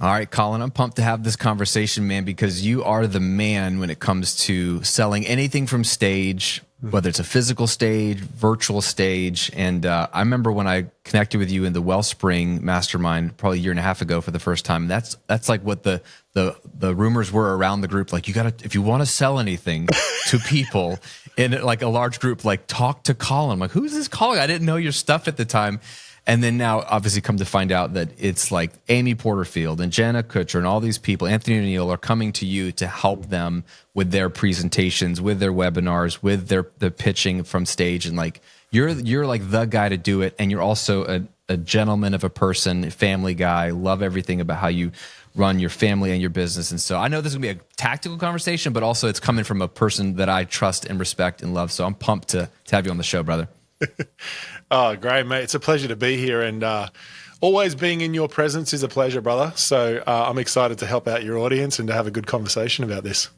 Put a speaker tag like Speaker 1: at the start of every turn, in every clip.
Speaker 1: All right, Colin, I'm pumped to have this conversation, man, because you are the man when it comes to selling anything from stage, whether it's a physical stage, virtual stage. And I remember when I connected with you in the Wellspring Mastermind probably a year and a half ago for the first time. That's like what the rumors were around the group. Like, you got to, if you want to sell anything to people in like a large group, like talk to Colin. I'm like, who's this Colin? I didn't know your stuff at the time. And then now, obviously, come to find out that it's like Amy Porterfield and Jenna Kutcher and all these people, Anthony O'Neill, are coming to you to help them with their presentations, with their webinars, with their pitching from stage. And like you're like the guy to do it. And you're also a gentleman of a person, family guy, love everything about how you run your family and your business. And so I know this is gonna be a tactical conversation, but also it's coming from a person that I trust and respect and love. So I'm pumped to have you on the show, brother.
Speaker 2: Oh, great, mate. It's a pleasure to be here. And always being in your presence is a pleasure, brother. So I'm excited to help out your audience and to have a good conversation about this.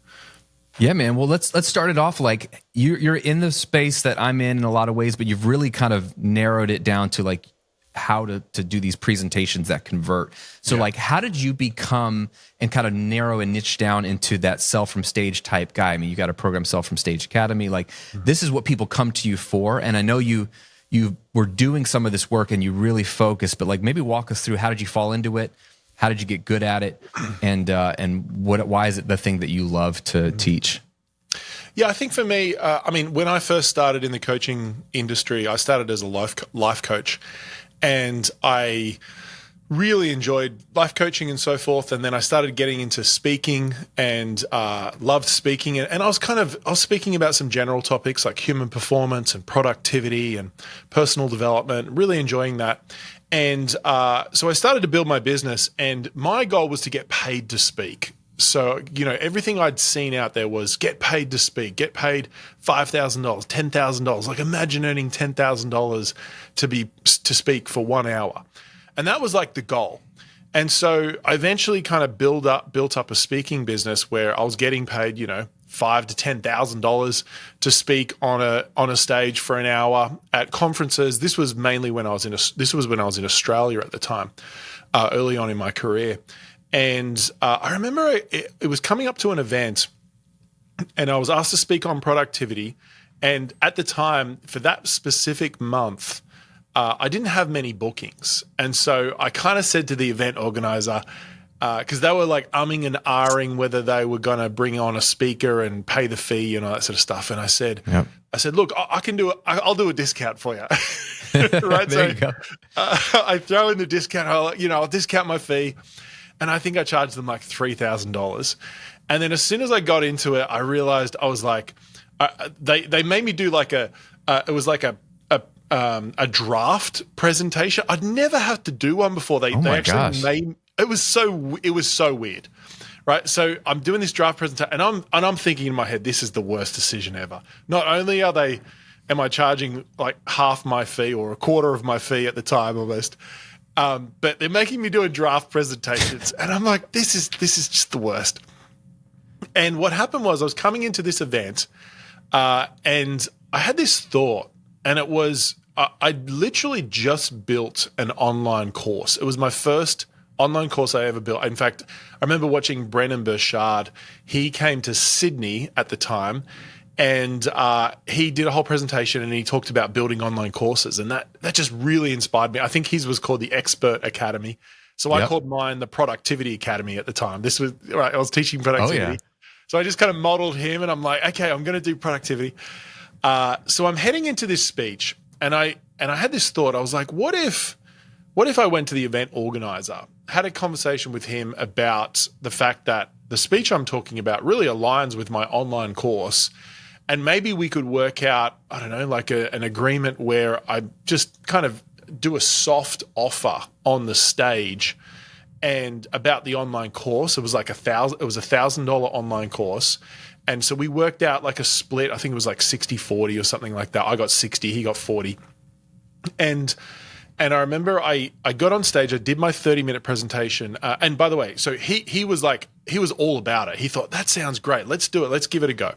Speaker 1: Yeah, man. Well, let's start it off. Like you're in the space that I'm in a lot of ways, but you've really kind of narrowed it down to like how to do these presentations that convert. So like, how did you become and kind of narrow and niche down into that sell from stage type guy? I mean, you got a program, Sell from Stage Academy. Like this is what people come to you for. And I know you were doing some of this work and you really focused, but like maybe walk us through, how did you fall into it? How did you get good at it? And why is it the thing that you love to teach?
Speaker 2: Yeah, I think for me, I mean, when I first started in the coaching industry, I started as a life coach. And I really enjoyed life coaching and so forth. And then I started getting into speaking and loved speaking. And I was speaking about some general topics like human performance and productivity and personal development, really enjoying that. And so I started to build my business, and my goal was to get paid to speak. So, you know, everything I'd seen out there was get paid to speak, get paid $5,000, $10,000. Like imagine earning $10,000 to speak for 1 hour. And that was like the goal. And so I eventually kind of built up a speaking business where I was getting paid, you know, $5,000 to $10,000 to speak on a stage for an hour at conferences. This was mainly when I was in Australia at the time, early on in my career. And I remember it was coming up to an event, and I was asked to speak on productivity. And at the time, for that specific month, I didn't have many bookings. And so I kind of said to the event organizer, because they were like umming and ahhing whether they were going to bring on a speaker and pay the fee and all that sort of stuff. And I said, look, I can do it. I'll do a discount for you. Right?
Speaker 1: There you go.
Speaker 2: I throw in the discount. I'll discount my fee. And I think I charged them like $3,000. And then as soon as I got into it, I realized I was like, they made me do like it was like a draft presentation. I'd never had to do one before. They actually made it was so weird, right? So I'm doing this draft presentation, and I'm thinking in my head, this is the worst decision ever. Not only am I charging like half my fee or a quarter of my fee at the time almost. But they're making me do a draft presentations, and I'm like, this is just the worst. And what happened was I was coming into this event, and I had this thought, and it was I literally just built an online course. It was my first online course I ever built. In fact, I remember watching Brennan Burchard. He came to Sydney at the time, and he did a whole presentation, and he talked about building online courses, and that just really inspired me. I think his was called the Expert Academy. So I called mine the Productivity Academy at the time. This was right. I was teaching productivity. Oh, yeah. So I just kind of modeled him, and I'm like, okay, I'm going to do productivity. So I'm heading into this speech, and I had this thought. I was like, what if I went to the event organizer, had a conversation with him about the fact that the speech I'm talking about really aligns with my online course, and maybe we could work out, I don't know, like an agreement where I just kind of do a soft offer on the stage and about the online course. It was like $1,000 online course. And so we worked out like a split. I think it was like 60-40 or something like that. I got 60, he got 40. And I remember I got on stage, I did my 30-minute presentation. And by the way, so he was all about it. He thought, that sounds great. Let's do it. Let's give it a go.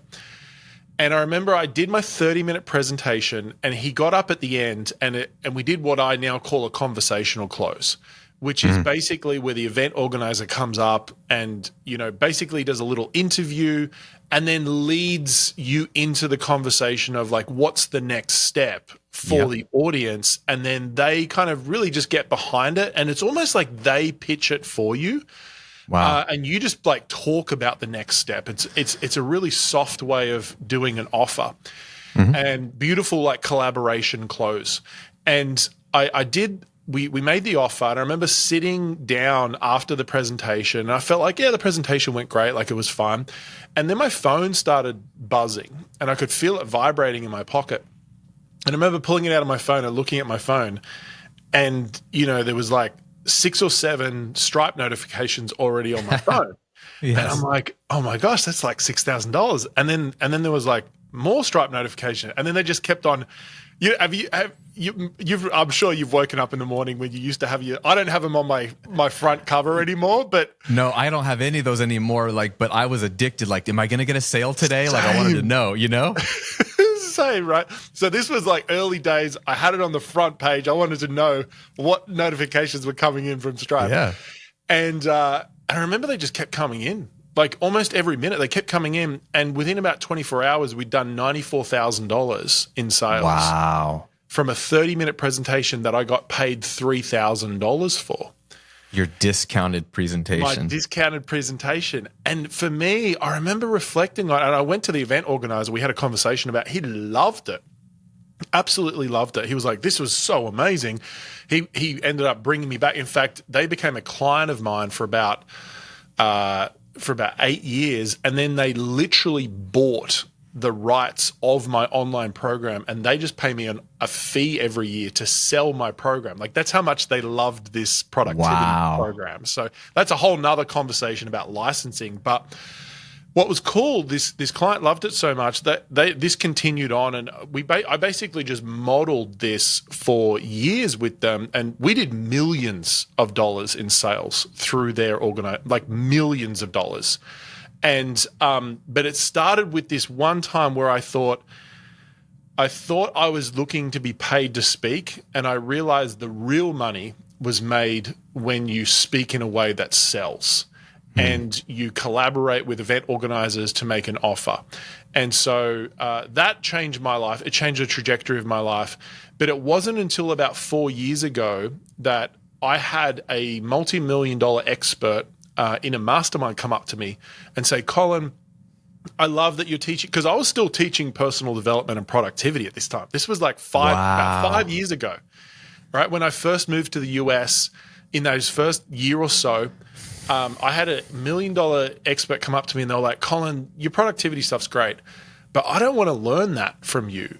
Speaker 2: And I remember I did my 30-minute presentation, and he got up at the end, and we did what I now call a conversational close, which is basically where the event organizer comes up and, basically does a little interview and then leads you into the conversation of like, what's the next step for the audience? And then they kind of really just get behind it. And it's almost like they pitch it for you.
Speaker 1: Wow.
Speaker 2: And you just like talk about the next step. It's a really soft way of doing an offer and beautiful like collaboration close. And we made the offer, and I remember sitting down after the presentation, and I felt like, the presentation went great, like it was fun. And then my phone started buzzing, and I could feel it vibrating in my pocket. And I remember pulling it out of my phone and looking at my phone, and, there was like 6 or 7 Stripe notifications already on my phone.
Speaker 1: Yes.
Speaker 2: And I'm like, oh my gosh, that's like $6,000. And then there was like more Stripe notification, and then they just kept on. I'm sure you've woken up in the morning when you used to have I don't have them on my front cover anymore, but
Speaker 1: no, I don't have any of those anymore. Like, but I was addicted. Like, am I going to get a sale today? Like, I wanted to know,
Speaker 2: Same, right? So this was like early days. I had it on the front page. I wanted to know what notifications were coming in from Stripe.
Speaker 1: Yeah.
Speaker 2: And I remember they just kept coming in. Like almost every minute they kept coming in, and within about 24 hours, we'd done $94,000 in sales.
Speaker 1: Wow.
Speaker 2: From a 30-minute presentation that I got paid $3,000 for.
Speaker 1: Your discounted presentation.
Speaker 2: My discounted presentation. And for me, I remember reflecting on it, and I went to the event organizer. We had a conversation about it. He loved it. Absolutely loved it. He was like, this was so amazing. He ended up bringing me back. In fact, they became a client of mine for about 8 years, and then they literally bought the rights of my online program, and they just pay me a fee every year to sell my program. Like that's how much they loved this productivity program. So that's a whole nother conversation about licensing. But what was cool, this client loved it so much that this continued on, and I basically just modeled this for years with them, and we did millions of dollars in sales through their like millions of dollars. And but it started with this one time where I thought I was looking to be paid to speak, and I realized the real money was made when you speak in a way that sells. And you collaborate with event organizers to make an offer. And so that changed my life. It changed the trajectory of my life. But it wasn't until about 4 years ago that I had a multi-million-dollar expert in a mastermind come up to me and say, Colin, I love that you're teaching, because I was still teaching personal development and productivity at this time. This was like about 5 years ago, right? When I first moved to the US, in those first year or so, I had $1 million expert come up to me, and they were like, Colin, your productivity stuff's great, but I don't want to learn that from you.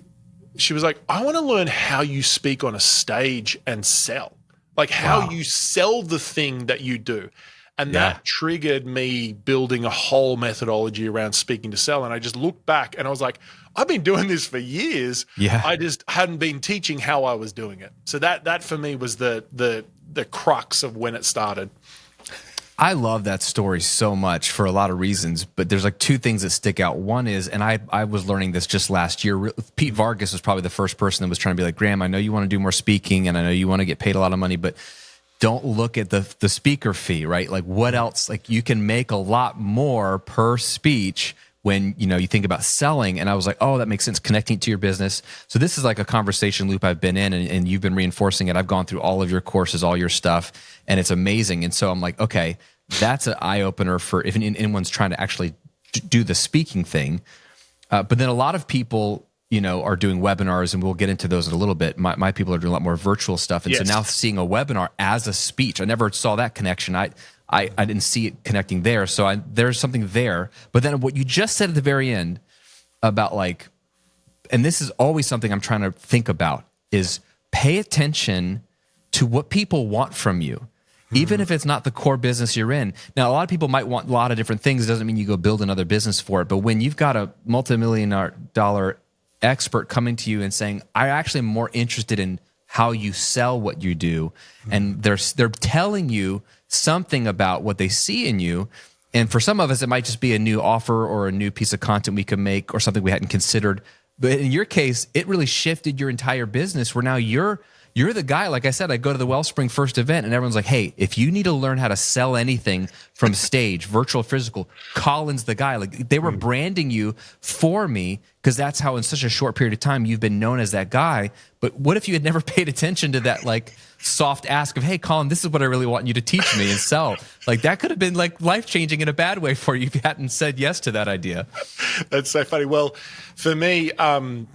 Speaker 2: She was like, I want to learn how you speak on a stage and sell, like how you sell the thing that you do. And that triggered me building a whole methodology around speaking to sell. And I just looked back and I was like, I've been doing this for years.
Speaker 1: Yeah.
Speaker 2: I just hadn't been teaching how I was doing it. So that for me was the crux of when it started.
Speaker 1: I love that story so much for a lot of reasons, but there's like 2 things that stick out. One is, and I was learning this just last year, Pete Vargas was probably the first person that was trying to be like, Graham, I know you want to do more speaking and I know you want to get paid a lot of money, but don't look at the speaker fee, right? Like what else? Like you can make a lot more per speech when, you think about selling. And I was like, oh, that makes sense, connecting to your business. So this is like a conversation loop I've been in, and you've been reinforcing it. I've gone through all of your courses, all your stuff, and it's amazing. And so I'm like, okay, that's an eye opener for if anyone's trying to actually do the speaking thing. But then a lot of people, are doing webinars, and we'll get into those in a little bit. My people are doing a lot more virtual stuff. And so now seeing a webinar as a speech, I never saw that connection. I didn't see it connecting there. So there's something there. But then what you just said at the very end about like, and this is always something I'm trying to think about, is pay attention to what people want from you. Even if it's not the core business you're in. Now, a lot of people might want a lot of different things. It doesn't mean you go build another business for it. But when you've got a multi-million-dollar expert coming to you and saying, I actually am more interested in how you sell what you do, and they're telling you something about what they see in you. And for some of us, it might just be a new offer or a new piece of content we can make or something we hadn't considered. But in your case, it really shifted your entire business, where now you're you're the guy. Like I said, I go to the Wellspring first event and everyone's like, hey, if you need to learn how to sell anything from stage, virtual, physical, Colin's the guy. Like they were branding you for me because that's how in such a short period of time you've been known as that guy. But what if you had never paid attention to that like soft ask of, hey, Colin, this is what I really want you to teach me and sell. Like that could have been like life-changing in a bad way for you if you hadn't said yes to that idea.
Speaker 2: That's so funny. Well, for me, the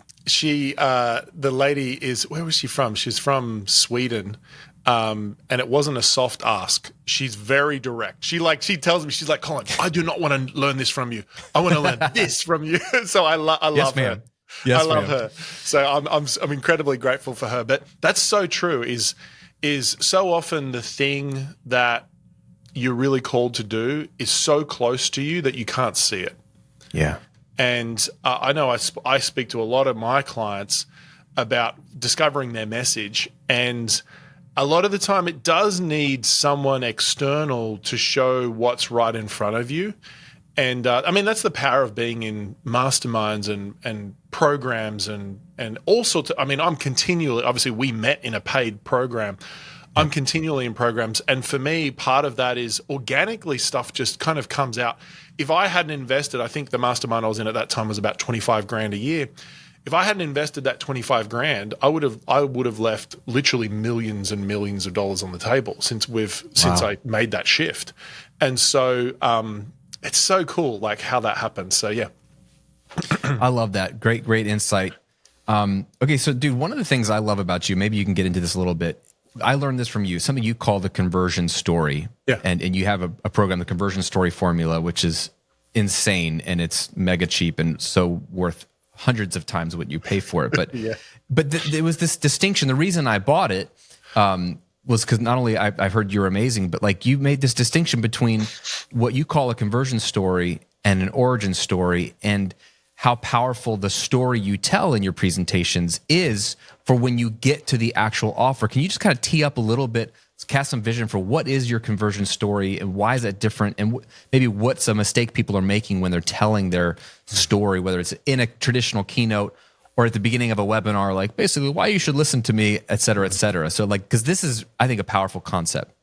Speaker 2: lady where was she from? She's from Sweden. And it wasn't a soft ask. She's very direct. She tells me, she's like, Colin, I do not want to learn this from you. I want to learn this from you. So I love her.
Speaker 1: Yes,
Speaker 2: I love her. So I'm incredibly grateful for her. But that's so true is so often the thing that you're really called to do is so close to you that you can't see it.
Speaker 1: Yeah.
Speaker 2: And I know I speak to a lot of my clients about discovering their message, and a lot of the time it does need someone external to show what's right in front of you. And I mean, that's the power of being in masterminds and programs and all sorts of, I mean, I'm continually, obviously we met in a paid program. I'm continually in programs. And for me, part of that is organically stuff just kind of comes out. If I hadn't invested, I think the mastermind I was in at that time was about 25 grand a year. If I hadn't invested that 25 grand, I would have left literally millions and millions of dollars on the table since I made that shift. And so it's so cool, like how that happens. So yeah.
Speaker 1: I love that. Great insight. Okay, so dude, one of the things I love about you, maybe you can get into this a little bit. I learned this from you, something you call the conversion story.
Speaker 2: Yeah.
Speaker 1: And you have a program, the conversion story formula, which is insane and it's mega cheap and so worth hundreds of times what you pay for it. But
Speaker 2: Yeah.
Speaker 1: but there was this distinction. The reason I bought it was because not only I've heard you're amazing, but like you made this distinction between what you call a conversion story and an origin story, and how powerful the story you tell in your presentations is for when you get to the actual offer. Can you just kind of tee up a little bit, cast some vision for what is your conversion story and why is that different, and maybe what's a mistake people are making when they're telling their story, whether it's in a traditional keynote or at the beginning of a webinar, like basically why you should listen to me, et cetera, et cetera. So like, because this is, I think, a powerful concept.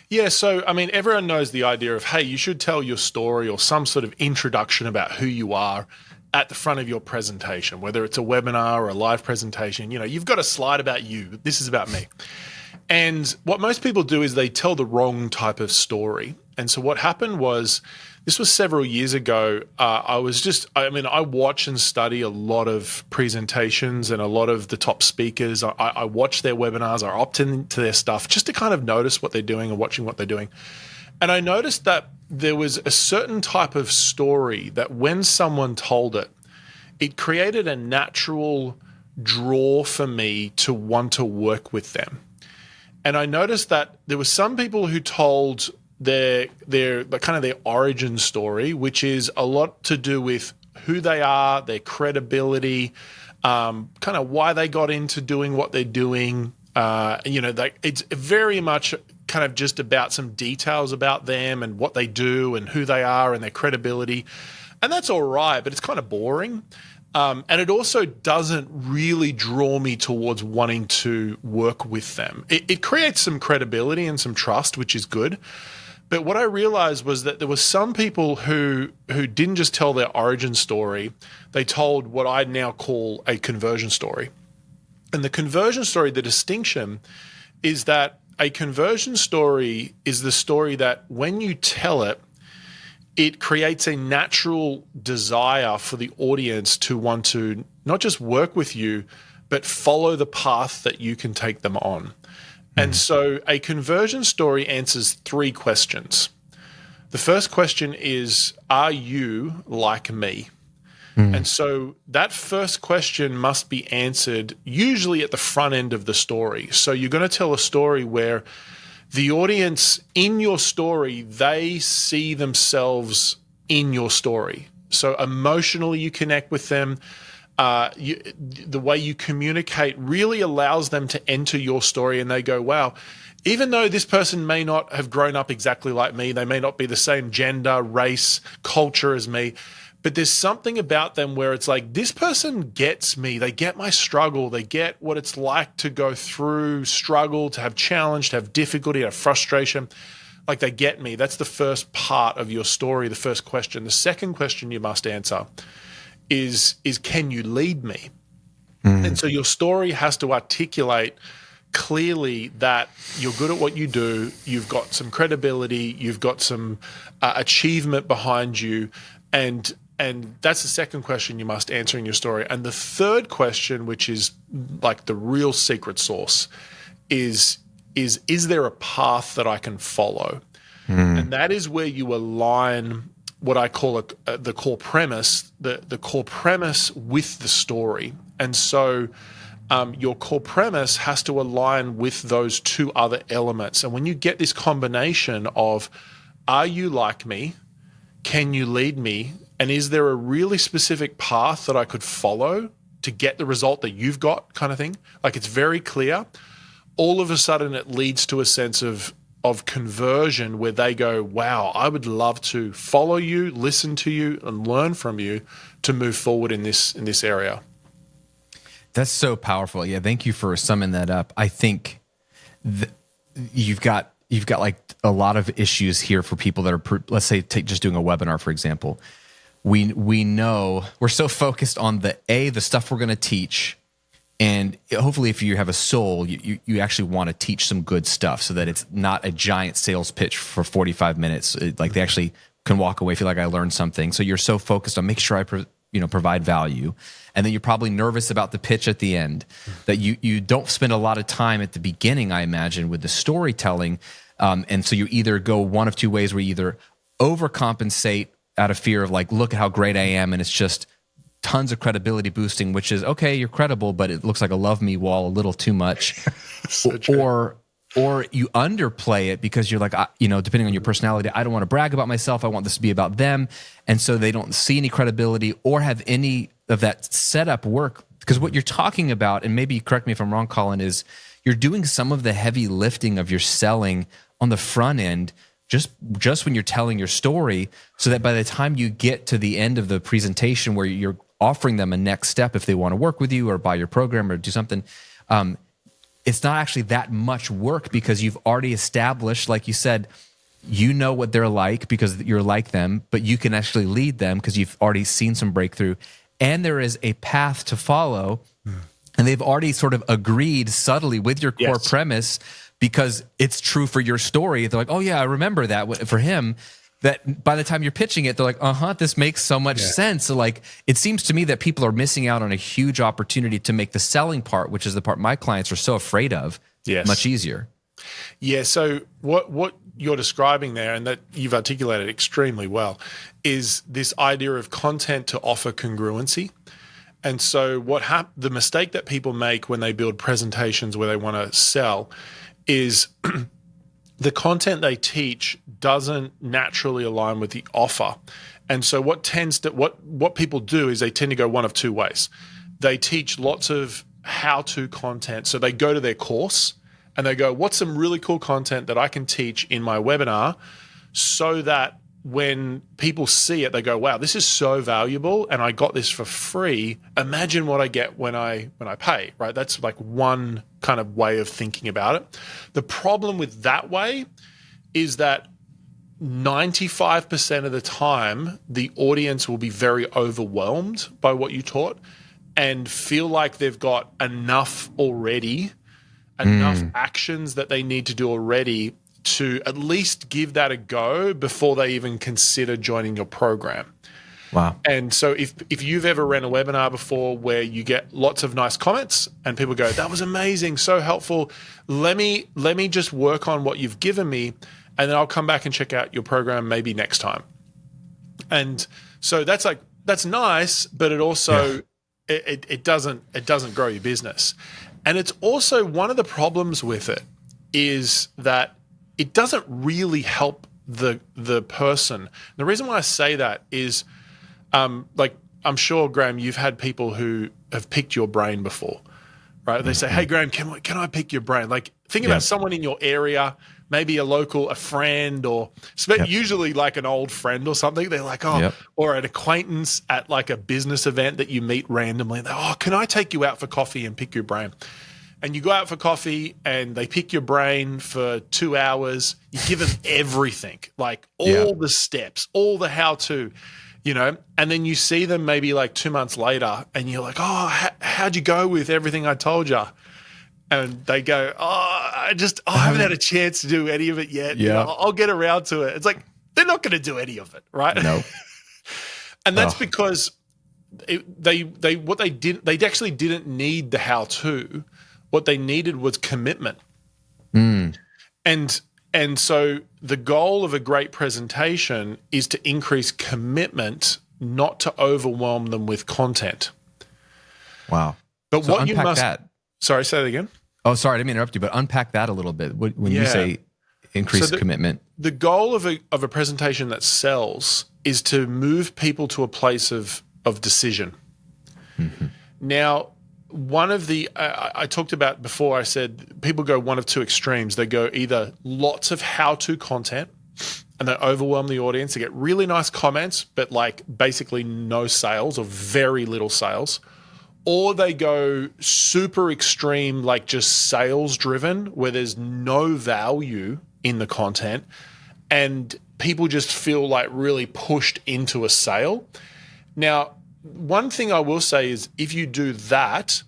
Speaker 2: Yeah, so I mean, everyone knows the idea of, hey, you should tell your story or some sort of introduction about who you are at the front of your presentation, whether it's a webinar or a live presentation. You know, you've got a slide about you. This is about me. And what most people do is they tell the wrong type of story. And so what happened was, this was several years ago. I watch and study a lot of presentations and a lot of the top speakers. I watch their webinars. I opt into their stuff just to kind of notice what they're doing and watching what they're doing. And I noticed that there was a certain type of story that when someone told it, it created a natural draw for me to want to work with them. And I noticed that there were some people who told their kind of their origin story, which is a lot to do with who they are, their credibility, kind of why they got into doing what they're doing. It's very much kind of just about some details about them and what they do and who they are and their credibility. And that's all right, but it's kind of boring. And it also doesn't really draw me towards wanting to work with them. It creates some credibility and some trust, which is good. But what I realized was that there were some people who didn't just tell their origin story, they told what I now call a conversion story. And the conversion story, the distinction is that a conversion story is the story that when you tell it, it creates a natural desire for the audience to want to not just work with you, but follow the path that you can take them on. And so a conversion story answers 3 questions. The first question is, are you like me? And so that first question must be answered usually at the front end of the story. So you're going to tell a story where the audience in your story, they see themselves in your story. So emotionally you connect with them. The way you communicate really allows them to enter your story and they go, wow, even though this person may not have grown up exactly like me, they may not be the same gender, race, culture as me, but there's something about them where it's like, this person gets me. They get my struggle. They get what it's like to go through struggle, to have challenge, to have difficulty, to have frustration. Like, they get me. That's the first part of your story, the first question. The second question you must answer is can you lead me? And so your story has to articulate clearly that you're good at what you do, you've got some credibility, you've got some achievement behind you, and that's the second question you must answer in your story. And the third question, which is like the real secret sauce, is there a path that I can follow? And that is where you align what I call the core premise, the core premise with the story. And so your core premise has to align with those two other elements. And when you get this combination of, are you like me? Can you lead me? And is there a really specific path that I could follow to get the result that you've got, kind of thing? Like, it's very clear. All of a sudden it leads to a sense of conversion where they go, wow, I would love to follow you, listen to you, and learn from you to move forward in this area.
Speaker 1: That's so powerful. Yeah, thank you for summing that up. I think you've got like a lot of issues here for people that are, let's say, just doing a webinar, for example. We know we're so focused on the stuff we're going to teach, and hopefully, if you have a soul, you actually want to teach some good stuff so that it's not a giant sales pitch for 45 minutes. Like, they actually can walk away, feel like I learned something. So you're so focused on making sure I provide value. And then you're probably nervous about the pitch at the end, that you don't spend a lot of time at the beginning, I imagine, with the storytelling. And so you either go one of two ways, where you either overcompensate out of fear of like, look at how great I am, and it's just tons of credibility boosting, which is, okay, you're credible, but it looks like a love me wall a little too much. So or you underplay it because you're like, depending on your personality, I don't want to brag about myself. I want this to be about them. And so they don't see any credibility or have any of that setup work. Because what you're talking about, and maybe correct me if I'm wrong, Colin, is you're doing some of the heavy lifting of your selling on the front end just when you're telling your story, so that by the time you get to the end of the presentation where you're offering them a next step, if they want to work with you or buy your program or do something, it's not actually that much work, because you've already established, like you said, you know what they're like because you're like them, but you can actually lead them because you've already seen some breakthrough, and there is a path to follow, and they've already sort of agreed subtly with your core premise because it's true for your story. They're like, oh yeah, I remember that for him. That by the time you're pitching it, they're like, this makes so much sense. So like, it seems to me that people are missing out on a huge opportunity to make the selling part, which is the part my clients are so afraid of, much easier.
Speaker 2: Yeah. So what you're describing there, and that you've articulated extremely well, is this idea of content to offer congruency. And so the mistake that people make when they build presentations where they want to sell is the content they teach doesn't naturally align with the offer. And so what people do is they tend to go one of two ways. They teach lots of how-to content. So they go to their course and they go, what's some really cool content that I can teach in my webinar, so that when people see it, they go, wow, this is so valuable and I got this for free. Imagine what I get when I pay, right? That's like one kind of way of thinking about it. The problem with that way is that 95% of the time, the audience will be very overwhelmed by what you taught and feel like they've got enough already, enough actions that they need to do already to at least give that a go before they even consider joining your program.
Speaker 1: Wow.
Speaker 2: And so if you've ever ran a webinar before where you get lots of nice comments and people go, that was amazing, so helpful, let me just work on what you've given me, and then I'll come back and check out your program maybe next time. And so that's nice, but it also it doesn't grow your business. And it's also one of the problems with it is that it doesn't really help the person. The reason why I say that is, like, I'm sure, Graham, you've had people who have picked your brain before, right? They say, hey, Graham, can I pick your brain? Like, think about someone in your area maybe a friend, or usually like an old friend or something. They're like, or an acquaintance at like a business event that you meet randomly. They're, can I take you out for coffee and pick your brain? And you go out for coffee and they pick your brain for 2 hours. You give them everything, like all the steps, all the how-to, and then you see them maybe like 2 months later and you're like, how'd you go with everything I told you? And they go, I haven't had a chance to do any of it yet.
Speaker 1: Yeah.
Speaker 2: I'll get around to it. It's like, they're not going to do any of it, right?
Speaker 1: No.
Speaker 2: And that's because they actually didn't need the how-to. What they needed was commitment. And so the goal of a great presentation is to increase commitment, not to overwhelm them with content.
Speaker 1: Wow.
Speaker 2: But
Speaker 1: so
Speaker 2: what
Speaker 1: unpack
Speaker 2: you must
Speaker 1: that.
Speaker 2: Sorry, say that again.
Speaker 1: Oh, sorry, I didn't mean to interrupt you, but unpack that a little bit. When you say increase commitment. The
Speaker 2: goal of a presentation that sells is to move people to a place of decision. Mm-hmm. Now, one of the I talked about before, I said people go one of two extremes. They go either lots of how-to content and they overwhelm the audience. They get really nice comments, but like basically no sales or very little sales. Or they go super extreme, like just sales driven, where there's no value in the content and people just feel like really pushed into a sale. Now, one thing I will say is if you do that,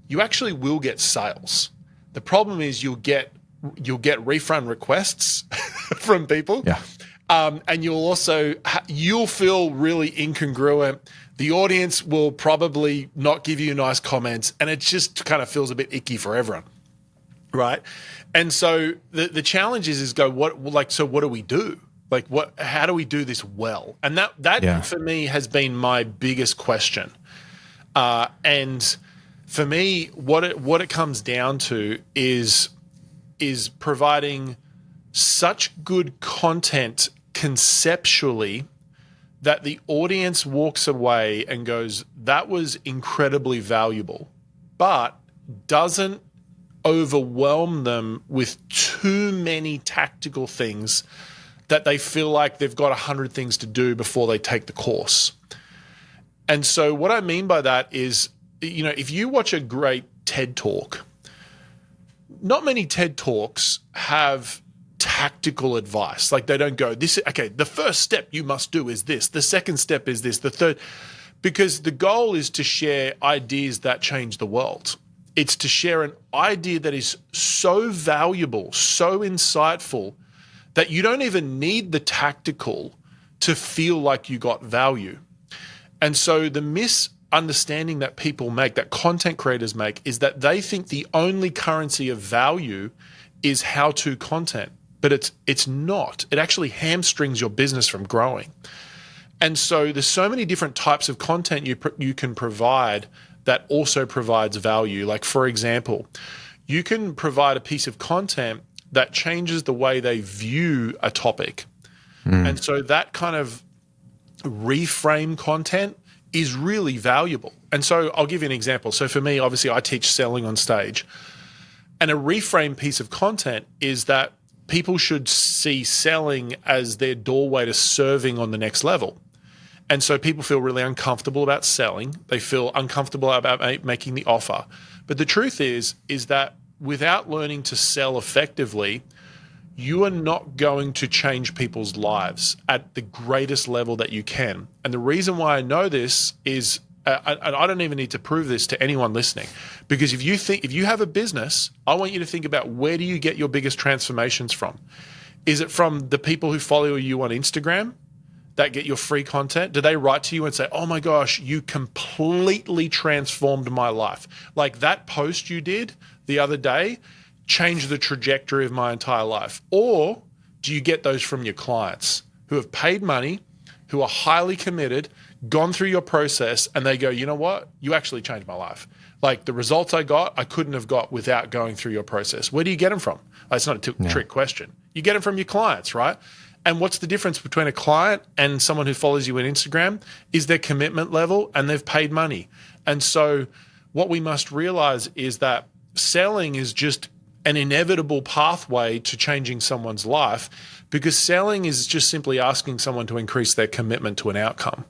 Speaker 2: you actually will get sales. The problem is you'll get refund requests from people.
Speaker 1: Yeah.
Speaker 2: And you'll feel really incongruent. The audience will probably not give you nice comments, and it just kind of feels a bit icky for everyone, right? And so the challenge is so what do we do? Like how do we do this well? And that for me has been my biggest question. And for me, what it comes down to is providing such good content conceptually that the audience walks away and goes, that was incredibly valuable, but doesn't overwhelm them with too many tactical things that they feel like they've got 100 things to do before they take the course. And so what I mean by that is, if you watch a great TED Talk, not many TED Talks have tactical advice. Like they don't go, the first step you must do is this. The second step is this. The third, because the goal is to share ideas that change the world. It's to share an idea that is so valuable, so insightful, that you don't even need the tactical to feel like you got value. And so the misunderstanding that people make, that content creators make, is that they think the only currency of value is how-to content. But it's not. It actually hamstrings your business from growing. And so there's so many different types of content you can provide that also provides value. Like, for example, you can provide a piece of content that changes the way they view a topic. And so that kind of reframe content is really valuable. And so I'll give you an example. So for me, obviously, I teach selling on stage. And a reframe piece of content is that people should see selling as their doorway to serving on the next level. And so people feel really uncomfortable about selling. They feel uncomfortable about making the offer. But the truth is that without learning to sell effectively, you are not going to change people's lives at the greatest level that you can. And the reason why I know this is, I don't even need to prove this to anyone listening, because if you have a business, I want you to think about, where do you get your biggest transformations from? Is it from the people who follow you on Instagram that get your free content? Do they write to you and say, oh my gosh, you completely transformed my life? Like that post you did the other day changed the trajectory of my entire life. Or do you get those from your clients who have paid money, who are highly committed, gone through your process, and they go, you know what? You actually changed my life. Like the results I got, I couldn't have got without going through your process. Where do you get them from? It's not a trick question. You get them from your clients, right? And what's the difference between a client and someone who follows you on Instagram is their commitment level, and they've paid money. And so what we must realize is that selling is just an inevitable pathway to changing someone's life, because selling is just simply asking someone to increase their commitment to an outcome.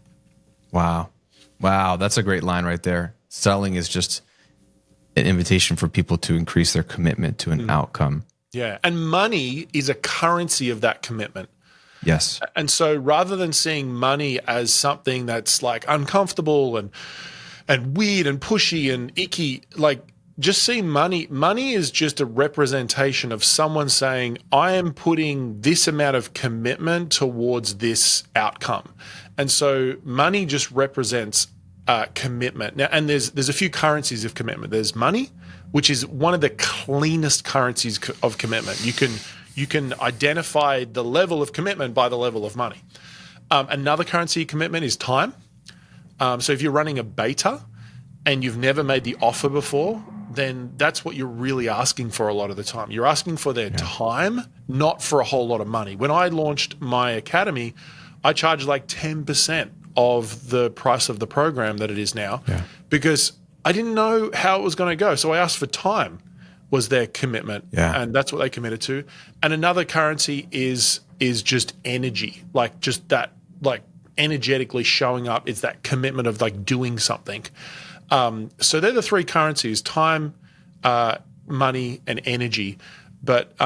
Speaker 1: Wow. That's a great line right there. Selling is just an invitation for people to increase their commitment to an outcome.
Speaker 2: Yeah. And money is a currency of that commitment.
Speaker 1: Yes.
Speaker 2: And so rather than seeing money as something that's like uncomfortable and weird and pushy and icky, like just see money is just a representation of someone saying, I am putting this amount of commitment towards this outcome. And so money just represents commitment. Now, and there's a few currencies of commitment. There's money, which is one of the cleanest currencies of commitment. You can identify the level of commitment by the level of money. Another currency of commitment is time. So if you're running a beta and you've never made the offer before, then that's what you're really asking for a lot of the time. You're asking for their time, not for a whole lot of money. When I launched my academy, I charged like 10% of the price of the program that it is now, because I didn't know how it was going to go. So I asked for time was their commitment, and that's what they committed to. And another currency is just energy, like just that, like energetically showing up. It's that commitment of like doing something. So they're the three currencies: time, money, and energy. But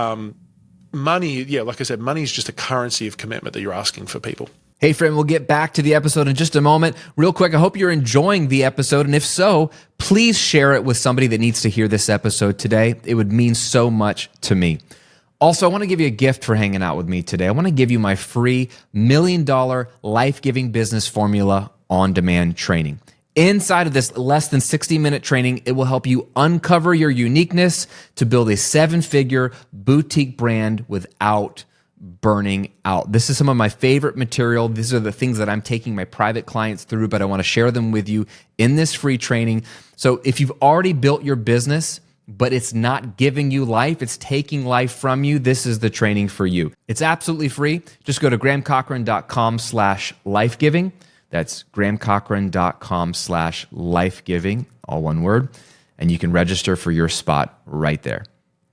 Speaker 2: money, like I said, money is just a currency of commitment that you're asking for people.
Speaker 1: Hey, friend, we'll get back to the episode in just a moment. Real quick, I hope you're enjoying the episode. And if so, please share it with somebody that needs to hear this episode today. It would mean so much to me. Also, I want to give you a gift for hanging out with me today. I want to give you my free $1 million life-giving business formula on-demand training. Inside of this less than 60-minute training, it will help you uncover your uniqueness to build a 7-figure boutique brand without burning out. This is some of my favorite material. These are the things that I'm taking my private clients through, but I want to share them with you in this free training. So if you've already built your business, but it's not giving you life, it's taking life from you, this is the training for you. It's absolutely free. Just go to grahamcochran.com/lifegiving. That's grahamcochran.com/lifegiving, all one word. And you can register for your spot right there.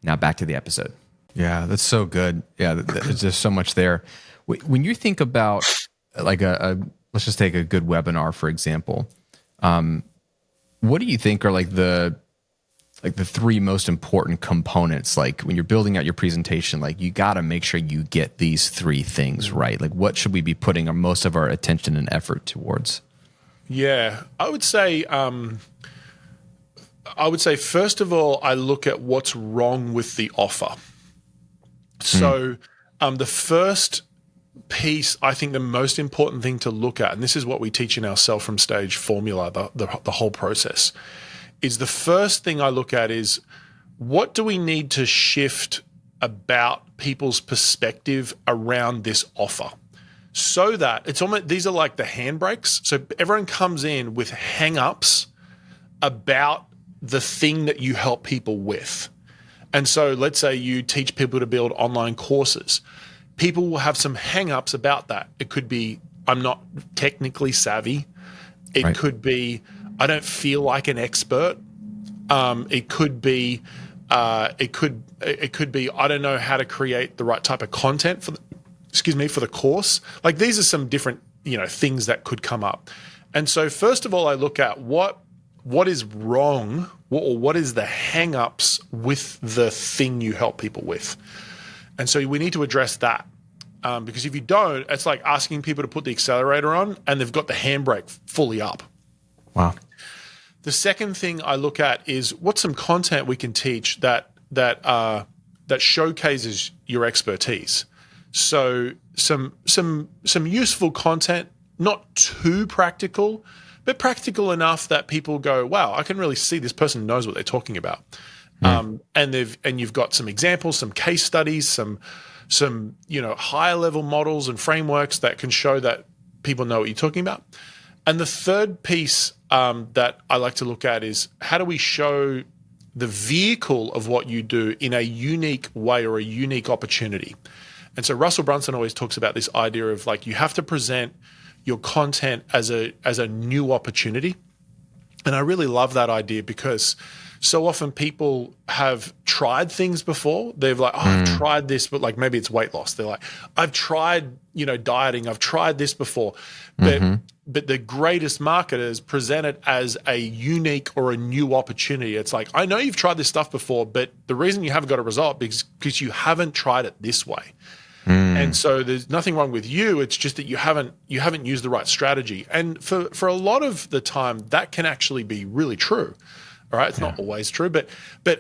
Speaker 1: Now back to the episode. Yeah, that's so good. Yeah, there's just so much there. When you think about like let's just take a good webinar, for example. What do you think are like the three most important components? Like when you're building out your presentation, like you got to make sure you get these three things right. Like what should we be putting most of our attention and effort towards? Yeah,
Speaker 2: I would say first of all, I look at what's wrong with the offer. So the first piece, I think the most important thing to look at, and this is what we teach in our Sell From Stage formula, the whole process, is the first thing I look at is what do we need to shift about people's perspective around this offer, so that it's almost, these are like the handbrakes. So everyone comes in with hang-ups about the thing that you help people with. And so let's say you teach people to build online courses. People will have some hang-ups about that. It could be, I'm not technically savvy. It could be, I don't feel like an expert. It could be, I don't know how to create the right type of content for the course. Like these are some different, things that could come up. And so first of all, I look at what is wrong, or what is the hang-ups with the thing you help people with. And so we need to address that. Because if you don't, it's like asking people to put the accelerator on and they've got the handbrake fully up.
Speaker 1: Wow.
Speaker 2: The second thing I look at is what's some content we can teach that showcases your expertise. So some useful content, not too practical, but practical enough that people go, wow, I can really see this person knows what they're talking about. And you've got some examples, some case studies, some higher level models and frameworks that can show that people know what you're talking about. And the third piece that I like to look at is how do we show the vehicle of what you do in a unique way or a unique opportunity. And so Russell Brunson always talks about this idea of like you have to present your content as a new opportunity. And I really love that idea because so often people have tried things before. They've like, oh, I've tried this, but like maybe it's weight loss. They're like, I've tried, dieting. I've tried this before. But the greatest marketers present it as a unique or a new opportunity. It's like, I know you've tried this stuff before, but the reason you haven't got a result because you haven't tried it this way. And so there's nothing wrong with you. It's just that you haven't used the right strategy. And for a lot of the time, that can actually be really true. All right, it's not always true, but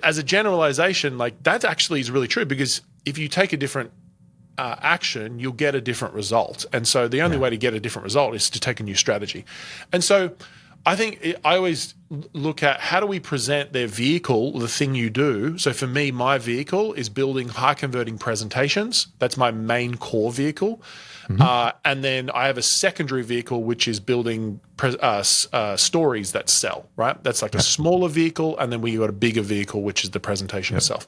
Speaker 2: as a generalization, like that actually is really true, because if you take a different action, you'll get a different result. And so the only way to get a different result is to take a new strategy. And so I think I always look at, how do we present their vehicle, the thing you do? So for me, my vehicle is building high converting presentations. That's my main core vehicle. And then I have a secondary vehicle, which is building stories that sell, right? That's like a smaller vehicle. And then we got a bigger vehicle, which is the presentation itself.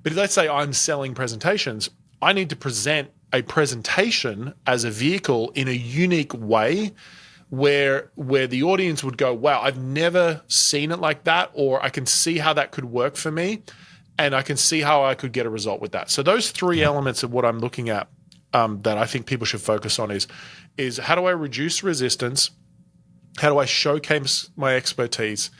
Speaker 2: But let's say I'm selling presentations. I need to present a presentation as a vehicle in a unique way where the audience would go, wow, I've never seen it like that, or I can see how that could work for me, and I can see how I could get a result with that. So those three elements of what I'm looking at that I think people should focus on is how do I reduce resistance, how do I showcase my expertise,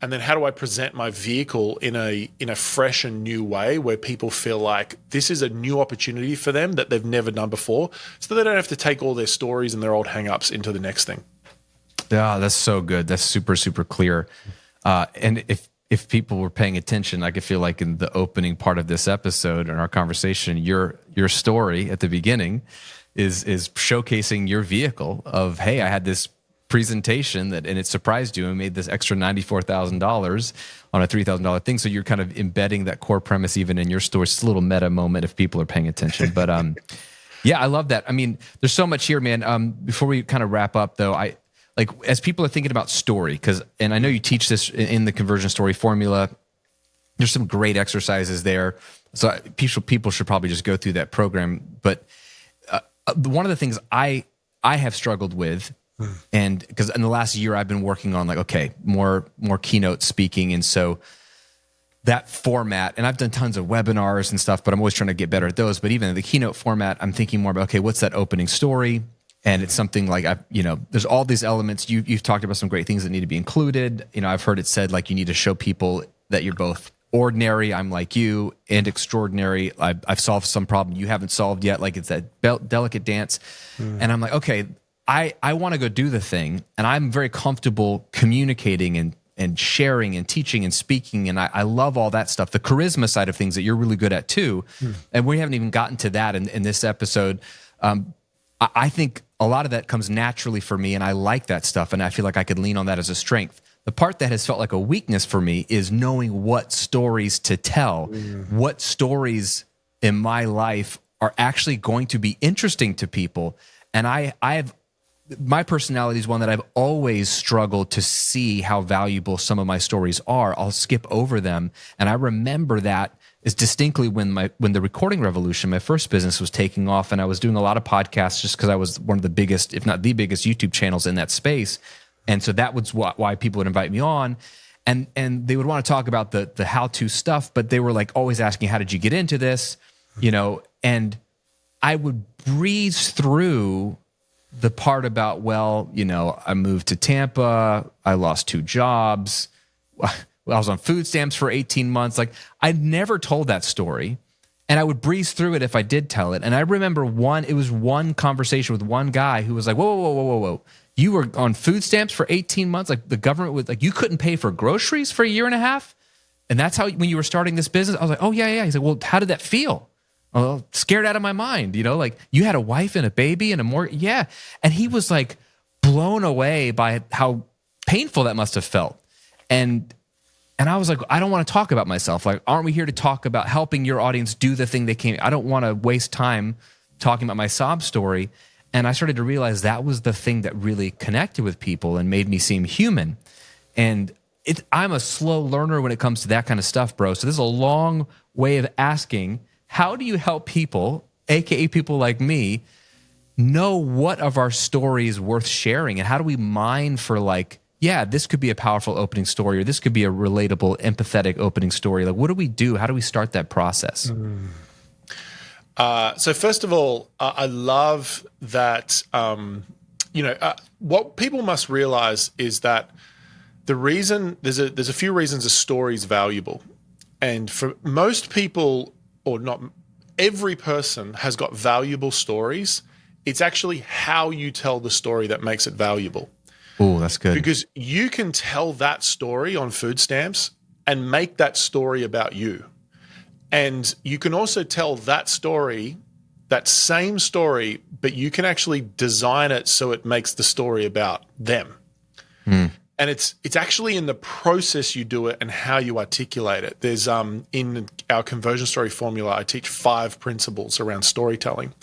Speaker 2: and then how do I present my vehicle in a fresh and new way where people feel like this is a new opportunity for them that they've never done before, so they don't have to take all their stories and their old hang-ups into the next thing.
Speaker 1: Yeah, that's so good. That's super, super clear. And if people were paying attention, I could feel like in the opening part of this episode and our conversation, your story at the beginning is showcasing your vehicle of, hey, I had this presentation and it surprised you and made this extra $94,000 on a $3,000 thing. So you're kind of embedding that core premise even in your story. It's a little meta moment if people are paying attention. But yeah, I love that. I mean, there's so much here, man. Before we kind of wrap up though, as people are thinking about story, and I know you teach this in the conversion story formula, there's some great exercises there. So people should probably just go through that program. But one of the things I have struggled with, and because in the last year I've been working on more keynote speaking, and so that format, and I've done tons of webinars and stuff, but I'm always trying to get better at those. But even in the keynote format, I'm thinking more about, okay, what's that opening story? And it's something like, there's all these elements. You've talked about some great things that need to be included. I've heard it said like you need to show people that you're both ordinary, I'm like you, and extraordinary. I've solved some problem you haven't solved yet. Like it's that delicate dance. And I'm like, okay, I want to go do the thing, and I'm very comfortable communicating and sharing and teaching and speaking, and I love all that stuff. The charisma side of things that you're really good at too. And we haven't even gotten to that in this episode. I think a lot of that comes naturally for me, and I like that stuff, and I feel like I could lean on that as a strength. The part that has felt like a weakness for me is knowing what stories to tell, what stories in my life are actually going to be interesting to people. And my personality is one that I've always struggled to see how valuable some of my stories are. I'll skip over them, and I remember that is distinctly when the recording revolution, my first business, was taking off, and I was doing a lot of podcasts just because I was one of the biggest, if not the biggest, YouTube channels in that space. And so that was why people would invite me on, and they would want to talk about the how-to stuff, but they were like always asking, how did you get into this? And I would breeze through the part about, I moved to Tampa, I lost 2 jobs, I was on food stamps for 18 months. Like, I'd never told that story, and I would breeze through it if I did tell it. And I remember one conversation with one guy who was like, whoa. You were on food stamps for 18 months? Like, the government was like, you couldn't pay for groceries for a year and a half? And that's how, when you were starting this business? I was like, oh, yeah. He's like, well, how did that feel? Oh, scared out of my mind. Like, you had a wife and a baby and a mortgage. Yeah. And he was like blown away by how painful that must have felt. And I was like, I don't want to talk about myself. Like, aren't we here to talk about helping your audience do the thing they came? I don't want to waste time talking about my sob story. And I started to realize that was the thing that really connected with people and made me seem human. And I'm a slow learner when it comes to that kind of stuff, bro. So this is a long way of asking, how do you help people, AKA people like me, know what of our story is worth sharing? And how do we mine for like yeah, this could be a powerful opening story, or this could be a relatable, empathetic opening story? Like, what do we do? How do we start that process?
Speaker 2: So first of all, I love that, what people must realize is that the reason there's a few reasons a story is valuable. And for most people, or not every person, has got valuable stories. It's actually how you tell the story that makes it valuable.
Speaker 1: Oh, that's good.
Speaker 2: Because you can tell that story on food stamps and make that story about you. And you can also tell that story, that same story, but you can actually design it so it makes the story about them. And it's actually in the process you do it and how you articulate it. There's in our conversion story formula, I teach 5 principles around storytelling.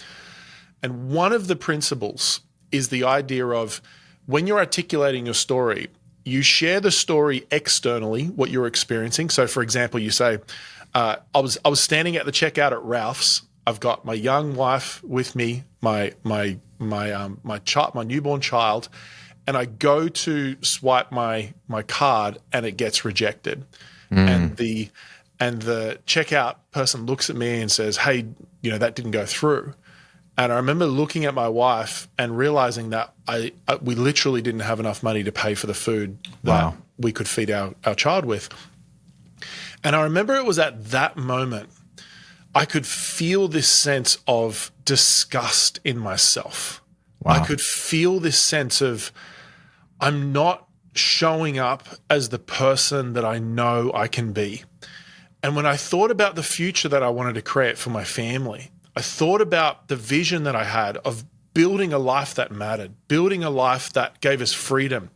Speaker 2: And one of the principles is the idea of when you're articulating your story, you share the story externally, what you're experiencing. So for example, you say, I was standing at the checkout at Ralph's. I've got my young wife with me, my newborn child, and I go to swipe my card and it gets rejected. And the checkout person looks at me and says, "Hey, that didn't go through." And I remember looking at my wife and realizing that we literally didn't have enough money to pay for the food that we could feed our child with. And I remember it was at that moment I could feel this sense of disgust in myself. Wow. I could feel this sense of I'm not showing up as the person that I know I can be. And when I thought about the future that I wanted to create for my family, I thought about the vision that I had of building a life that mattered, building a life that gave us freedom.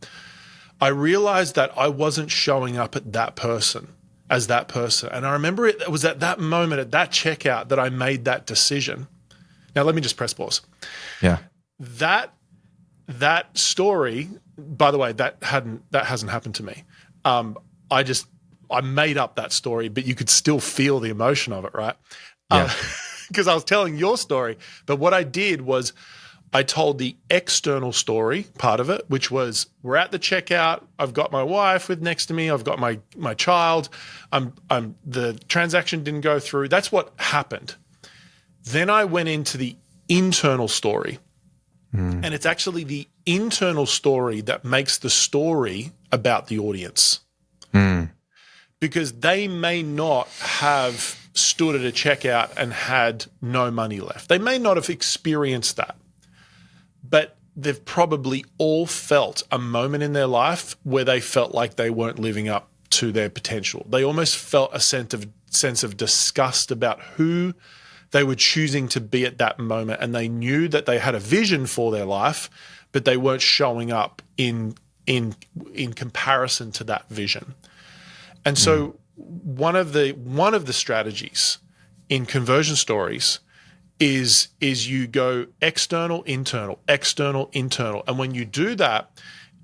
Speaker 2: I realized that I wasn't showing up as that person. And I remember it was at that moment, at that checkout, that I made that decision. Now, let me just press pause.
Speaker 1: Yeah.
Speaker 2: That story, by the way, that hasn't happened to me. I made up that story, but you could still feel the emotion of it, right?
Speaker 1: Yeah.
Speaker 2: Because I was telling your story. But what I did was I told the external story part of it, which was we're at the checkout. I've got my wife next to me. I've got my child. The transaction didn't go through. That's what happened. Then I went into the internal story. And it's actually the internal story that makes the story about the audience. Because they may not have stood at a checkout and had no money left. They may not have experienced that. But they've probably all felt a moment in their life where they felt like they weren't living up to their potential. They almost felt a sense of disgust about who they were choosing to be at that moment, and they knew that they had a vision for their life, but they weren't showing up in comparison to that vision. And so one of the strategies in conversion stories is you go external, internal, external, internal. And when you do that,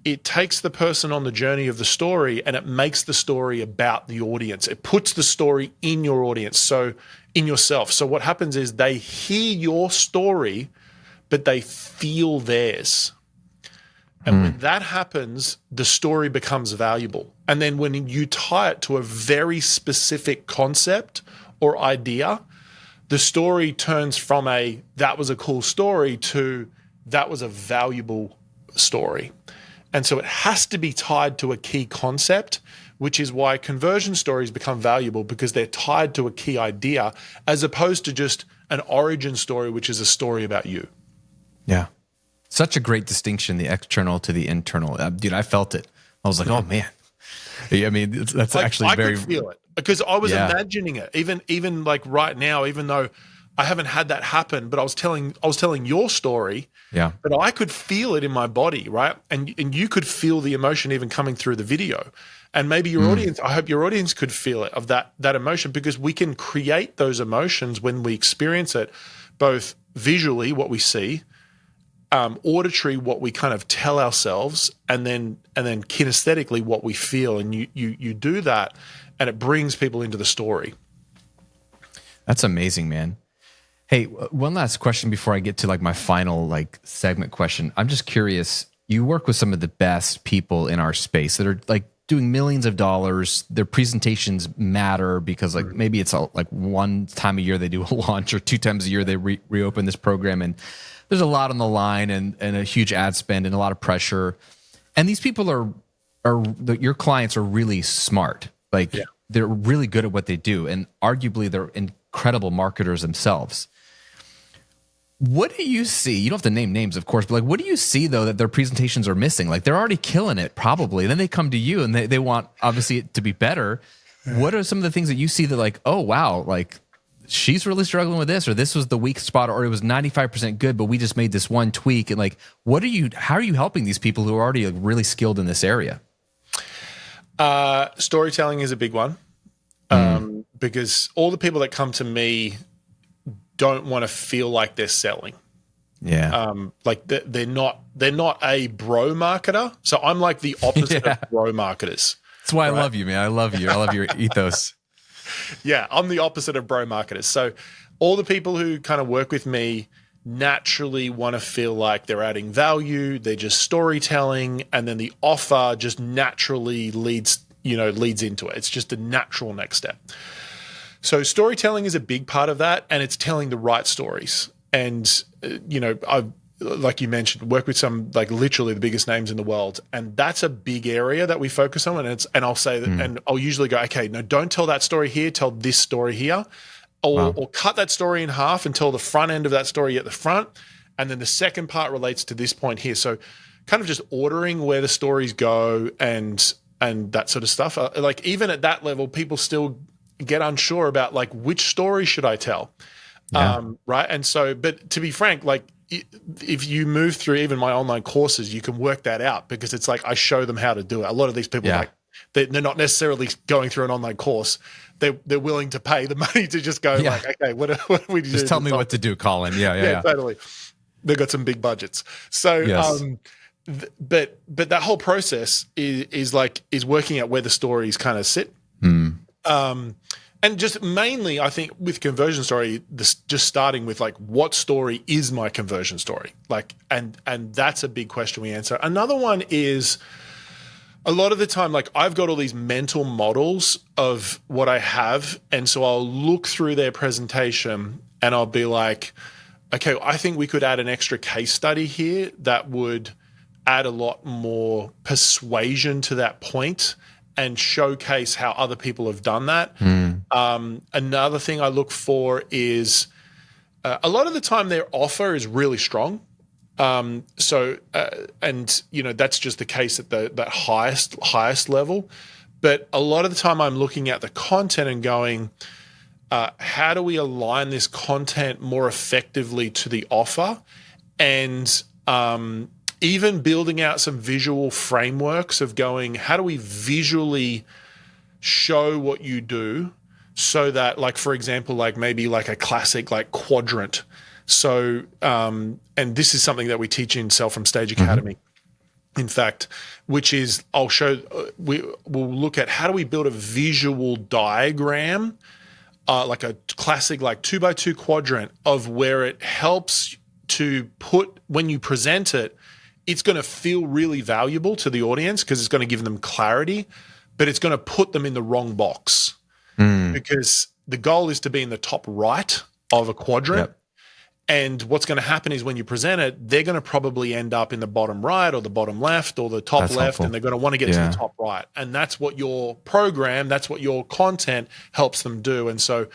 Speaker 2: it takes the person on the journey of the story and it makes the story about the audience. It puts the story in your audience, so in yourself. So what happens is they hear your story, but they feel theirs. And when that happens, the story becomes valuable. And then when you tie it to a very specific concept or idea, the story turns from that was a cool story to that was a valuable story. And so it has to be tied to a key concept, which is why conversion stories become valuable, because they're tied to a key idea as opposed to just an origin story, which is a story about you.
Speaker 1: Yeah. Such a great distinction, the external to the internal. Dude, I felt it. I was like, oh man. I mean, that's actually
Speaker 2: I
Speaker 1: very.
Speaker 2: could feel it because I was imagining it. Even like right now, even though I haven't had that happen, but I was telling your story.
Speaker 1: Yeah.
Speaker 2: But I could feel it in my body, right? And you could feel the emotion even coming through the video. And maybe your audience, I hope your audience could feel it, of that emotion, because we can create those emotions when we experience it, both visually, what we see, auditory, what we kind of tell ourselves, and then kinesthetically what we feel. And you do that, and it brings people into the story.
Speaker 1: That's amazing, man. Hey, one last question before I get to like my final like segment question. I'm just curious, you work with some of the best people in our space that are like doing millions of dollars. Their presentations matter because like maybe it's like one time a year they do a launch, or 2 times a year they reopen this program, and there's a lot on the line and a huge ad spend and a lot of pressure. And these people are your clients are really smart. Like they're really good at what they do, and arguably they're incredible marketers themselves. What do you see? You don't have to name names, of course, but like, what do you see though that their presentations are missing? Like they're already killing it probably. Then they come to you and they want obviously it to be better. What are some of the things that you see that like, oh wow, like she's really struggling with this, or this was the weak spot, or it was 95% good, but we just made this one tweak? And like, how are you helping these people who are already like really skilled in this area?
Speaker 2: Storytelling is a big one. Because all the people that come to me don't want to feel like they're selling.
Speaker 1: Yeah.
Speaker 2: Like they're not a bro marketer. So I'm like the opposite of bro marketers.
Speaker 1: That's why I love you, man. I love you. I love your ethos.
Speaker 2: Yeah. I'm the opposite of bro marketers. So all the people who kind of work with me naturally want to feel like they're adding value. They're just storytelling. And then the offer just naturally leads into it. It's just a natural next step. So storytelling is a big part of that, and it's telling the right stories. And, I've, like you mentioned, work with some, like literally the biggest names in the world. And that's a big area that we focus on. And I'll say that, and I'll usually go, okay, no, don't tell that story here, tell this story here, or cut that story in half and tell the front end of that story at the front. And then the second part relates to this point here. So kind of just ordering where the stories go and that sort of stuff. Like even at that level, people still get unsure about like which story should I tell, right? And so, but to be frank, like if you move through even my online courses, you can work that out because it's like I show them how to do it. A lot of these people, like they're not necessarily going through an online course. They're willing to pay the money to just go like, okay, what do we do?
Speaker 1: Just tell me what to do, Colin. Yeah,
Speaker 2: totally. They've got some big budgets. So, but that whole process is working out where the stories kind of sit. And just mainly, I think with conversion story, just starting with like, what story is my conversion story? Like, and that's a big question we answer. Another one is a lot of the time, like I've got all these mental models of what I have. And so I'll look through their presentation and I'll be like, okay, I think we could add an extra case study here that would add a lot more persuasion to that point and showcase how other people have done that. Another thing I look for is a lot of the time their offer is really strong. And that's just the case at that highest level. But a lot of the time I'm looking at the content and going, how do we align this content more effectively to the offer? And even building out some visual frameworks of going, how do we visually show what you do so that, like, for example, like maybe like a classic like quadrant. So, and this is something that we teach in Sell From Stage Academy, in fact, which is we'll look at how do we build a visual diagram, like a classic like 2x2 quadrant of where it helps to put, when you present it, it's going to feel really valuable to the audience because it's going to give them clarity, but it's going to put them in the wrong box because the goal is to be in the top right of a quadrant. Yep. And what's going to happen is when you present it, they're going to probably end up in the bottom right or the bottom left or the top left, helpful. And they're going to want to get to the top right. And that's what your program, that's what your content helps them do. And so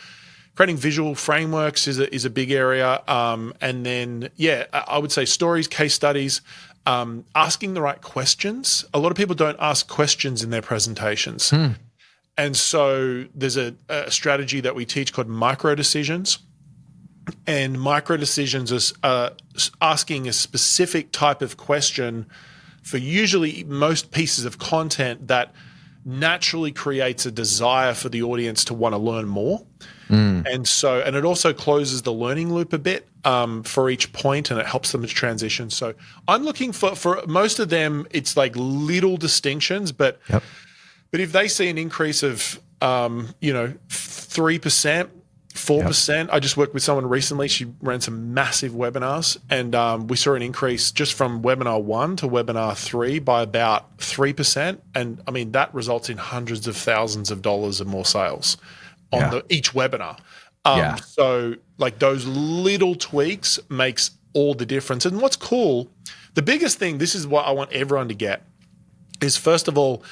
Speaker 2: creating visual frameworks is a big area. And then, I would say stories, case studies, asking the right questions. A lot of people don't ask questions in their presentations. And so there's a strategy that we teach called micro decisions. And micro decisions is asking a specific type of question for usually most pieces of content that naturally creates a desire for the audience to want to learn more. And it also closes the learning loop a bit for each point, and it helps them to transition. So I'm looking for most of them, it's like little distinctions, but if they see an increase of 3%, 4%. I just worked with someone recently. She ran some massive webinars, and we saw an increase just from webinar 1 to webinar 3 by about 3%. And I mean, that results in hundreds of thousands of dollars of more sales on each webinar. So like those little tweaks makes all the difference. And what's cool, the biggest thing, this is what I want everyone to get, is first of all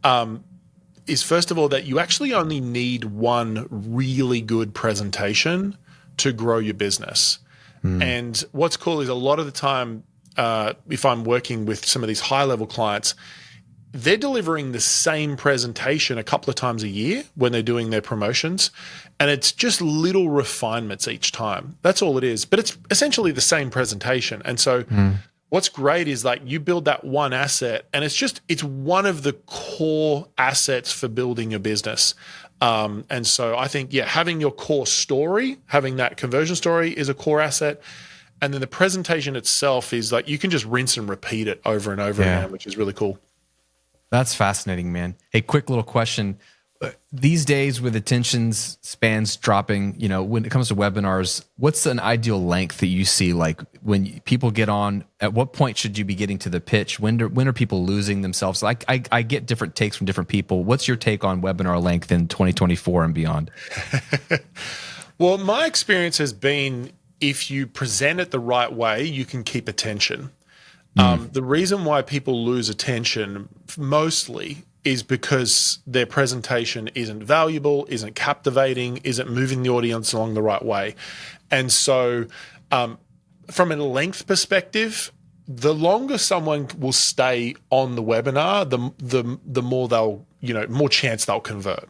Speaker 2: that you actually only need one really good presentation to grow your business. And what's cool is a lot of the time, if I'm working with some of these high-level clients, they're delivering the same presentation a couple of times a year when they're doing their promotions, and it's just little refinements each time. That's all it is. But it's essentially the same presentation. And so what's great is like you build that one asset, and it's one of the core assets for building your business. And so I think, having your core story, having that conversion story is a core asset. And then the presentation itself is like, you can just rinse and repeat it over and over again, which is really cool.
Speaker 1: That's fascinating, man. Hey, quick little question. These days with attention spans dropping, when it comes to webinars, what's an ideal length that you see? Like when people get on, at what point should you be getting to the pitch? When are people losing themselves? Like I get different takes from different people. What's your take on webinar length in 2024 and beyond?
Speaker 2: Well, my experience has been if you present it the right way, you can keep attention. The reason why people lose attention mostly is because their presentation isn't valuable, isn't captivating, isn't moving the audience along the right way. And so from a length perspective, the longer someone will stay on the webinar, the more they'll, more chance they'll convert.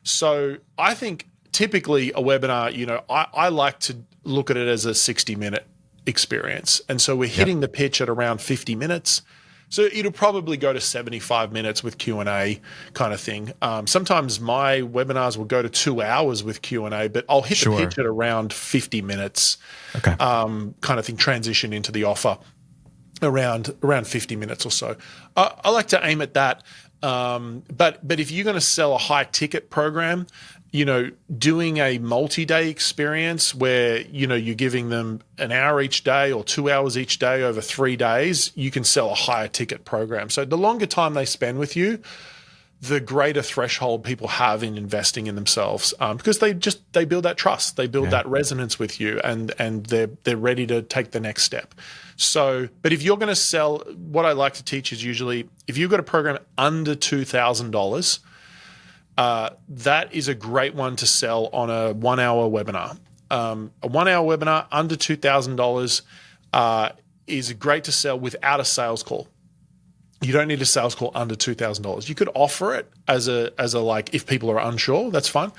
Speaker 2: So I think typically a webinar, I like to look at it as a 60-minute experience. And so we're hitting the pitch at around 50 minutes. So it'll probably go to 75 minutes with Q&A kind of thing. Sometimes my webinars will go to 2 hours with Q&A, but I'll hit the pitch at around 50 minutes kind of thing, transition into the offer around 50 minutes or so. I like to aim at that. But if you're going to sell a high ticket program, doing a multi-day experience where, you're giving them an hour each day or 2 hours each day over 3 days, you can sell a higher ticket program. So the longer time they spend with you, the greater threshold people have in investing in themselves, because they build that trust, they build that resonance with you, and they're ready to take the next step. So, but if you're going to sell, what I like to teach is usually if you've got a program under $2,000, that is a great one to sell on a 1 hour webinar. A 1 hour webinar under $2,000 is great to sell without a sales call. You don't need a sales call under $2,000. You could offer it as a like, if people are unsure, that's fine.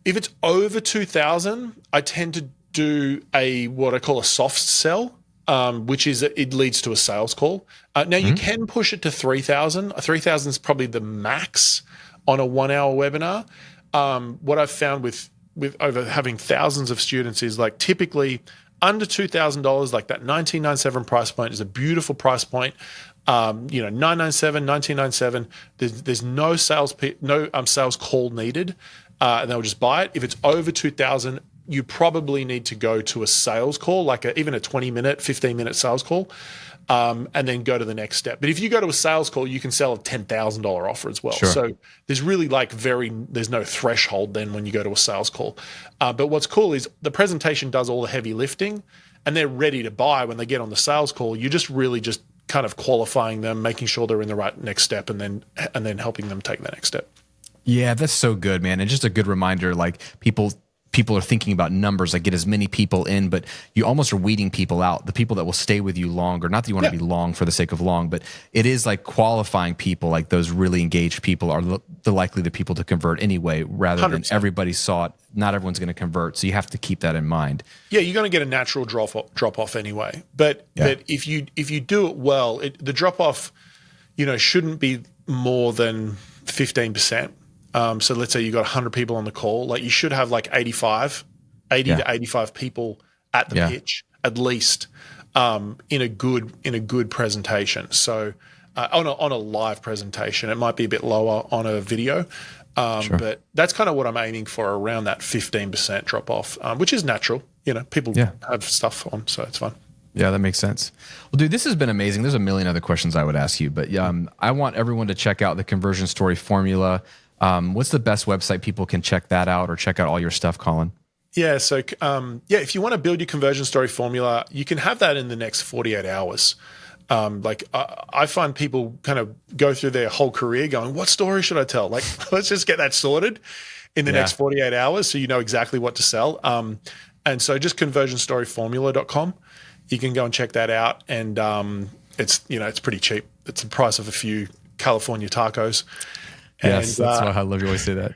Speaker 2: If it's over 2,000, I tend to do what I call a soft sell, which is it leads to a sales call. Now you can push it to 3,000. 3,000 is probably the max on a 1 hour webinar. What I've found with over having thousands of students is like typically under $2,000, like that $19.97 price point is a beautiful price point. $997, $19.97. There's no sales call needed, and they'll just buy it. If it's over 2,000, you probably need to go to a sales call, like even a 20-minute, 15-minute sales call, and then go to the next step. But if you go to a sales call, you can sell a $10,000 offer as well. So there's really there's no threshold then when you go to a sales call. But what's cool is the presentation does all the heavy lifting, and they're ready to buy when they get on the sales call. You're just really just kind of qualifying them, making sure they're in the right next step, and then helping them take the next step.
Speaker 1: Yeah, that's so good, man. And just a good reminder, like people are thinking about numbers, like get as many people in, but you almost are weeding people out, the people that will stay with you longer. Not that you want to be long for the sake of long, but it is like qualifying people, like those really engaged people are the likely the people to convert anyway, rather 100%. Than everybody saw it. Not everyone's going to convert. So you have to keep that in mind. Yeah,
Speaker 2: you're going to get a natural drop off anyway. But if you do it well, the drop off, shouldn't be more than 15%. So let's say you got 100 people on the call, like you should have like 80 to 85 people at the pitch at least, in a good presentation. So on a live presentation, it might be a bit lower on a video,
Speaker 1: Sure.
Speaker 2: But that's kind of what I'm aiming for, around that 15% drop off, which is natural. People have stuff on, so it's fun.
Speaker 1: Yeah, that makes sense. Well, dude, this has been amazing. There's a million other questions I would ask you, but I want everyone to check out the conversion story formula. What's the best website people can check that out, or check out all your stuff, Colin?
Speaker 2: Yeah. So, if you want to build your conversion story formula, you can have that in the next 48 hours. I find people kind of go through their whole career going, what story should I tell? Like, let's just get that sorted in the next 48 hours so you know exactly what to sell. And so just conversionstoryformula.com, you can go and check that out. And it's pretty cheap. It's the price of a few California tacos.
Speaker 1: Yes, that's why I love you always say that.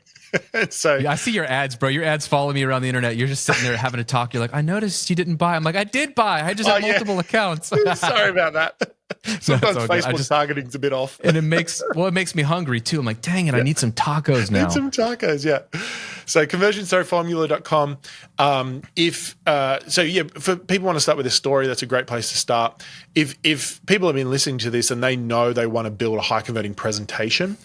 Speaker 2: So
Speaker 1: I see your ads, bro. Your ads follow me around the internet. You're just sitting there having a talk. You're like, I noticed you didn't buy. I'm like, I did buy. I just have multiple accounts.
Speaker 2: Sorry about that. Sometimes
Speaker 1: no,
Speaker 2: Facebook targeting's a bit off.
Speaker 1: And it makes me hungry too. I'm like, dang it, I need some tacos now.
Speaker 2: Need some tacos, yeah. So conversionstoryformula.com. For people who want to start with a story, that's a great place to start. If people have been listening to this and they know they want to build a high converting presentation,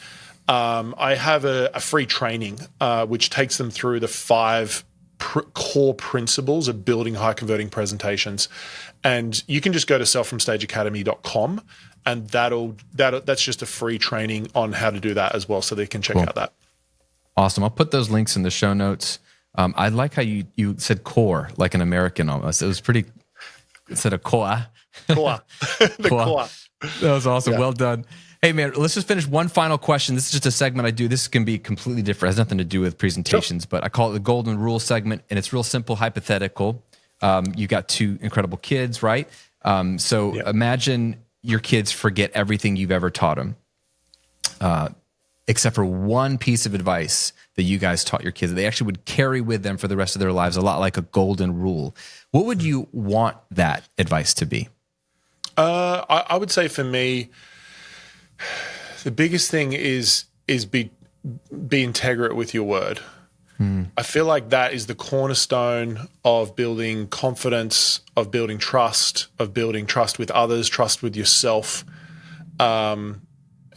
Speaker 2: I have a free training which takes them through the 5 core principles of building high converting presentations. And you can just go to sellfromstageacademy.com, and that's just a free training on how to do that as well, so they can check out that.
Speaker 1: Awesome. I'll put those links in the show notes. I like how you said core, like an American almost. It was pretty, instead of core.
Speaker 2: Core. The core.
Speaker 1: That was awesome. Yeah. Well done. Hey, man, let's just finish one final question. This is just a segment I do. This can be completely different. It has nothing to do with presentations, but I call it the golden rule segment, and it's real simple, hypothetical. You got 2 incredible kids, right? Imagine your kids forget everything you've ever taught them, except for one piece of advice that you guys taught your kids that they actually would carry with them for the rest of their lives, a lot like a golden rule. What would you want that advice to be?
Speaker 2: I would say for me, the biggest thing is be integrate with your word. I feel like that is the cornerstone of building confidence, of building trust with others, trust with yourself.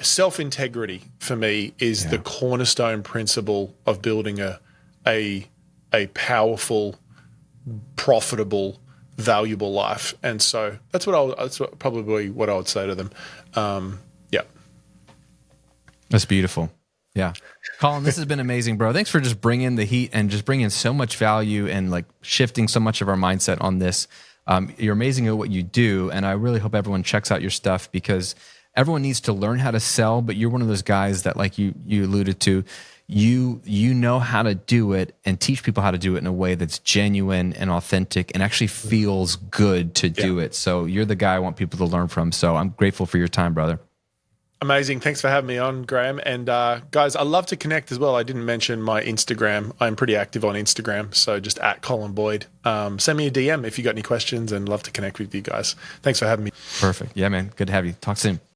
Speaker 2: Self-integrity for me is the cornerstone principle of building a powerful, profitable, valuable life. And so that's probably what I would say to them.
Speaker 1: That's beautiful. Yeah. Colin, this has been amazing, bro. Thanks for just bringing the heat and just bringing so much value and like shifting so much of our mindset on this. You're amazing at what you do, and I really hope everyone checks out your stuff, because everyone needs to learn how to sell, but you're one of those guys that, like you alluded to, you know how to do it and teach people how to do it in a way that's genuine and authentic and actually feels good to do it. So you're the guy I want people to learn from. So I'm grateful for your time, brother.
Speaker 2: Amazing. Thanks for having me on, Graham. And guys, I love to connect as well. I didn't mention my Instagram. I'm pretty active on Instagram, so just at Colin Boyd. Send me a DM if you got any questions, and love to connect with you guys. Thanks for having me.
Speaker 1: Perfect. Yeah, man. Good to have you. Talk soon.